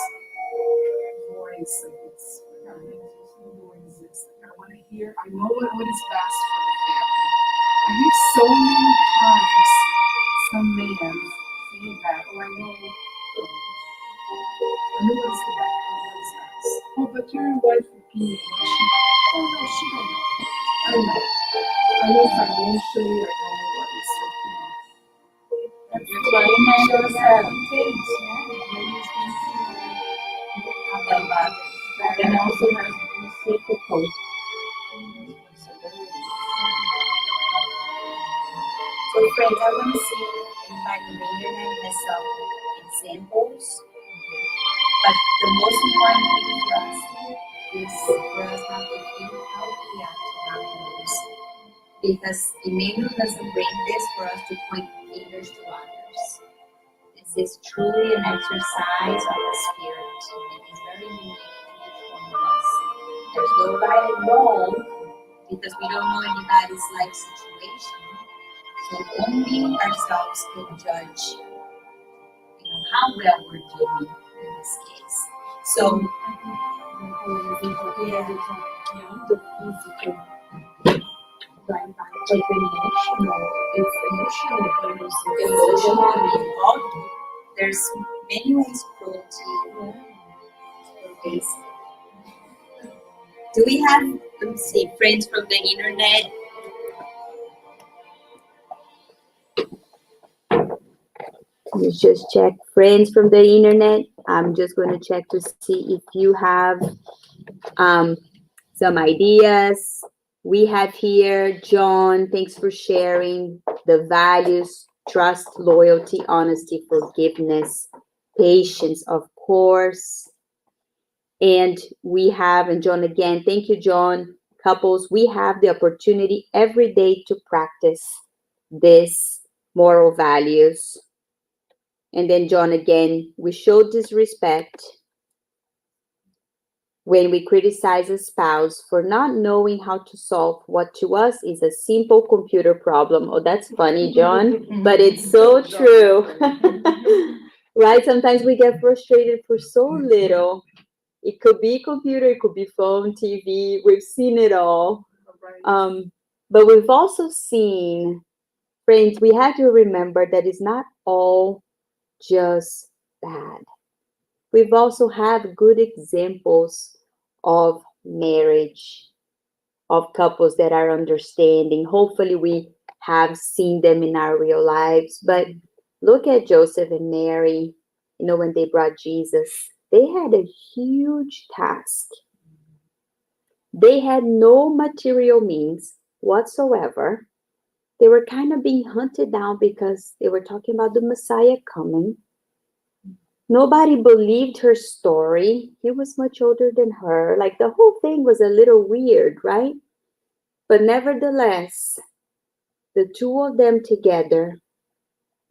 voice, like it's, I want to hear, I know what is best for the family. I hear so many times some man saying that, oh, I know what's the right, I know what's best. Oh, but your wife would be, oh no, she don't know. I know. I know financially, I know what is like, That's why men are having kids, And also has sacred code. So friends, I want to see if I can internet has some examples. But the most important thing for us is for us not to feel how we react to our moves. Because Emmanuel doesn't bring this for us to point fingers to others. This is truly an exercise of the spirit. It is very unique to each one of us. There's no right and wrong because we don't know anybody's life situation. So only ourselves can judge, how well we're doing in this case. So, emotional involvement. There's many ways to face. Do we have, let me see, friends from the internet? You just check friends from the internet. I'm just going to check to see if you have some ideas. We have here John. Thanks for sharing the values: trust, loyalty, honesty, forgiveness, patience, of course. And we have, and John again, thank you, John. Couples, we have the opportunity every day to practice this moral values. And then John again, we show disrespect when we criticize a spouse for not knowing how to solve what to us is a simple computer problem. Oh, that's funny, John, but it's so true. Right? Sometimes we get frustrated for so little. It could be computer, it could be phone, TV. We've seen it all. But we've also seen, friends, we have to remember that it's not all just bad. We've also had good examples of marriage, of couples that are understanding. Hopefully we have seen them in our real lives. But look at Joseph and Mary, when they brought Jesus. They had a huge task. They had no material means whatsoever. They were kind of being hunted down because they were talking about the Messiah coming. Nobody believed her story. He was much older than her. Like, the whole thing was a little weird, right? But nevertheless, the two of them together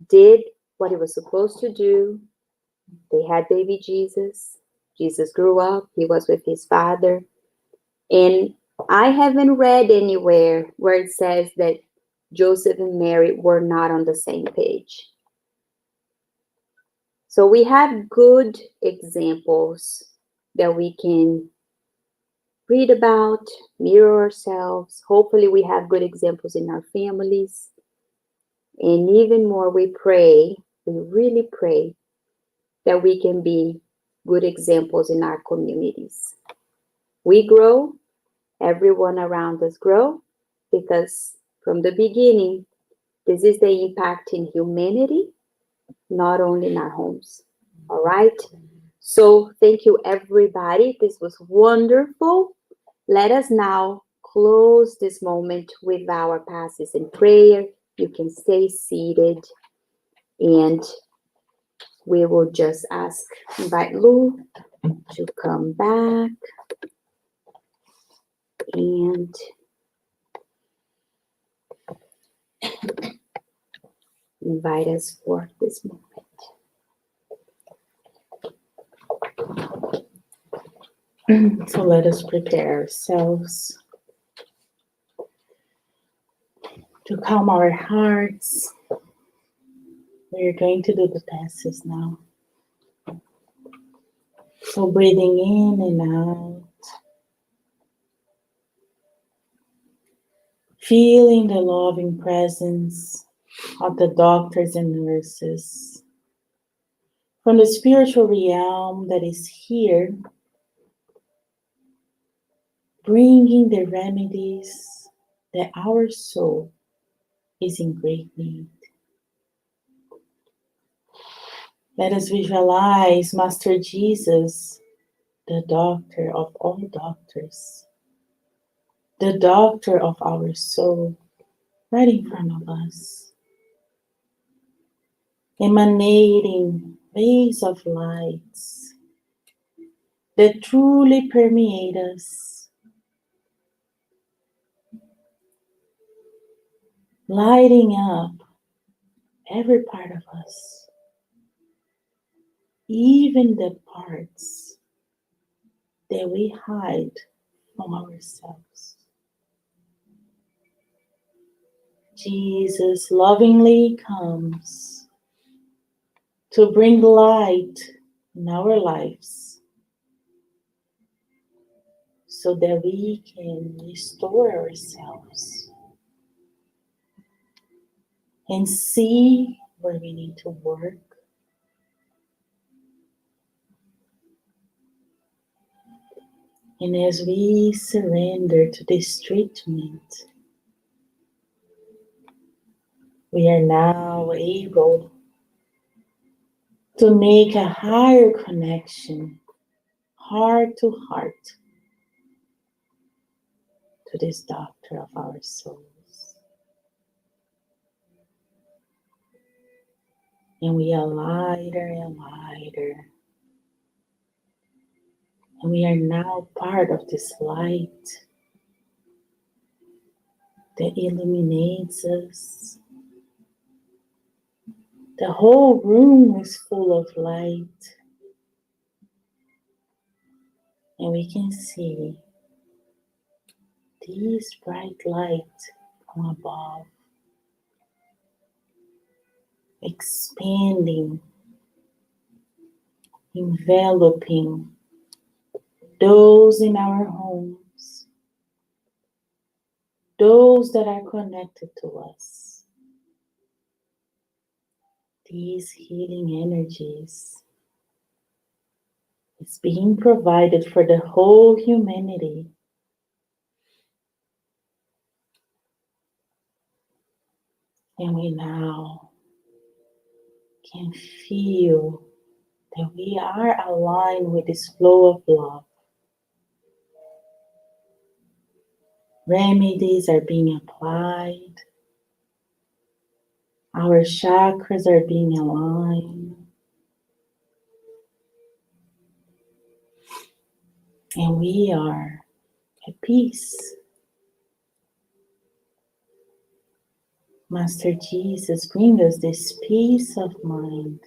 did what he was supposed to do. They had baby Jesus. Jesus grew up. He was with his father. And I haven't read anywhere where it says that Joseph and Mary were not on the same page. So we have good examples that we can read about, mirror ourselves. Hopefully we have good examples in our families. And even more, we really pray that we can be good examples in our communities. We grow, everyone around us grow, because from the beginning, this is the impact in humanity, not only in our homes. All right? So thank you, everybody. This was wonderful. Let us now close this moment with our passes in prayer. You can stay seated, and we will just invite Lou to come back and invite us for this moment. So let us prepare ourselves. To calm our hearts, we're going to do the passes now. So breathing in and out, feeling the loving presence of the doctors and nurses from the spiritual realm that is here, bringing the remedies that our soul is in great need. Let us visualize Master Jesus, the doctor of all doctors, the doctor of our soul, right in front of us, emanating rays of lights that truly permeate us, lighting up every part of us, even the parts that we hide from ourselves. Jesus lovingly comes to bring light in our lives so that we can restore ourselves and see where we need to work. And as we surrender to this treatment, we are now able to make a higher connection, heart to heart, to this doctor of our souls. And we are lighter and lighter. And we are now part of this light that illuminates us. The whole room is full of light. And we can see this bright light from above, expanding, enveloping those in our homes, those that are connected to us. These healing energies is being provided for the whole humanity. And we now can feel that we are aligned with this flow of love. Remedies are being applied. Our chakras are being aligned. And we are at peace. Master Jesus, bring us this peace of mind.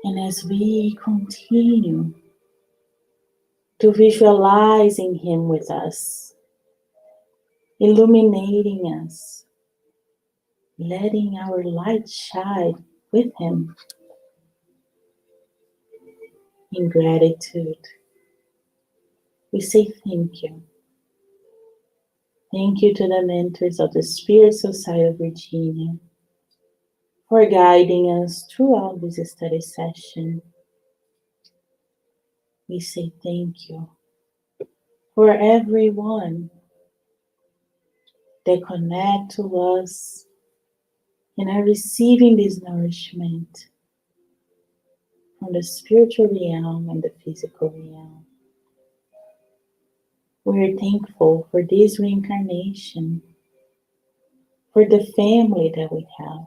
And as we continue to visualizing Him with us, illuminating us, letting our light shine with Him in gratitude, we say thank you. Thank you to the mentors of the Spirit Society of Virginia for guiding us throughout this study session. We say thank you for everyone that connect to us and are receiving this nourishment from the spiritual realm and the physical realm. We are thankful for this reincarnation, for the family that we have,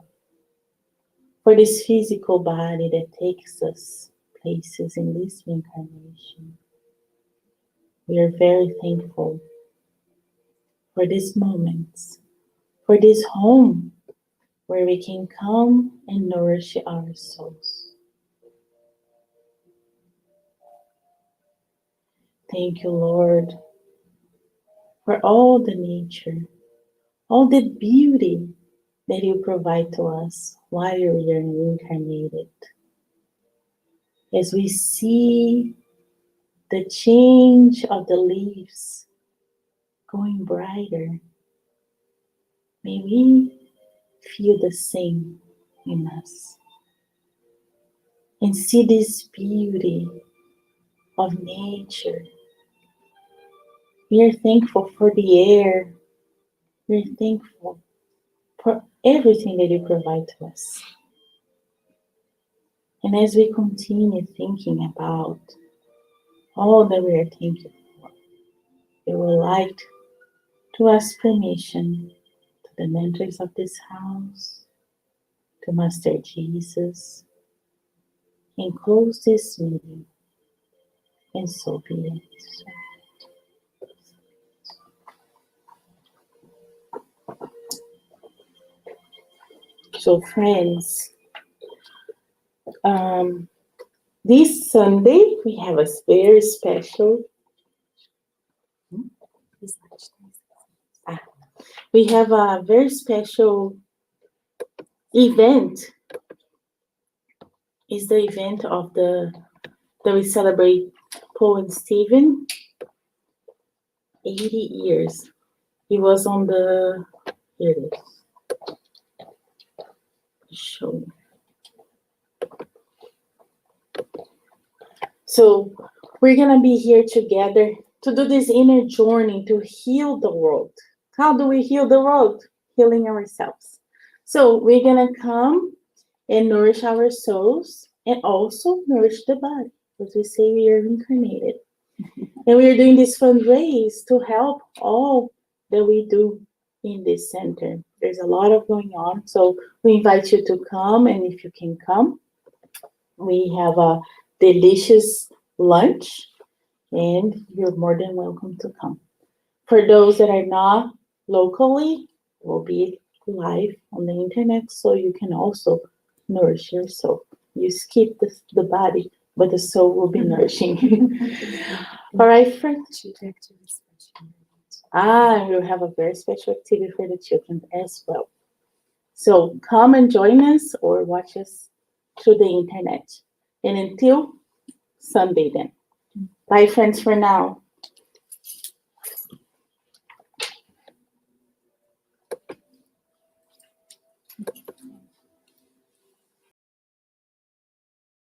for this physical body that takes us places in this reincarnation. We are very thankful for these moments, for this home where we can come and nourish our souls. Thank you, Lord, for all the nature, all the beauty that you provide to us while we are reincarnated. As we see the change of the leaves going brighter, may we feel the same in us and see this beauty of nature. We are thankful for the air. We are thankful for everything that you provide to us. And as we continue thinking about all that we are thankful for, we would like to ask permission to the mentors of this house, to Master Jesus, and close this meeting. And so be it. So friends, this Sunday we have a very special. We have a very special event. It's the event of that we celebrate Paul and Stephen. 80 years. He was on the here it is. Show. So we're gonna be here together to do this inner journey to heal the world. How do we heal the world? Healing ourselves. So we're gonna come and nourish our souls and also nourish the body. As we say, we are incarnated. And we are doing this fundraise to help all that we do in this center. There's a lot of going on. So we invite you to come, and if you can come, we have a delicious lunch, and you're more than welcome to come. For those that are not locally, we'll be live on the internet, so you can also nourish your soul. You skip the body, but the soul will be nourishing. All right, friends. We'll have a very special activity for the children as well. So come and join us or watch us through the internet. And until Sunday then. Bye, friends, for now.